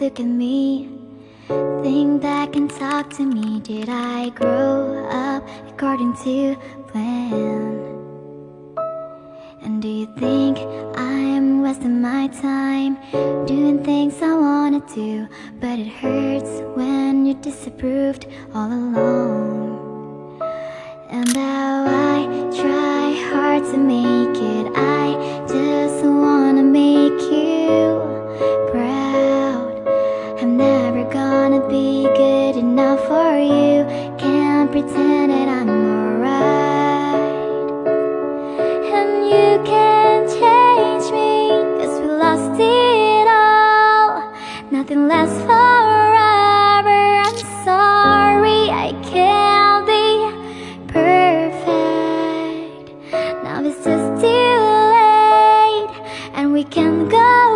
look at me, think that can talk to me. Did I grow up according to plan? And do you think I'm wasting my time doing things I wanna do? But it hurts when you're disapproved all along. And now I try hard to make it, I just wanna make you proud. I'm never gonna be good enough for you, can't pretend that I'm alright. And you can't change me, 'cause we lost it all, nothing lasts forever.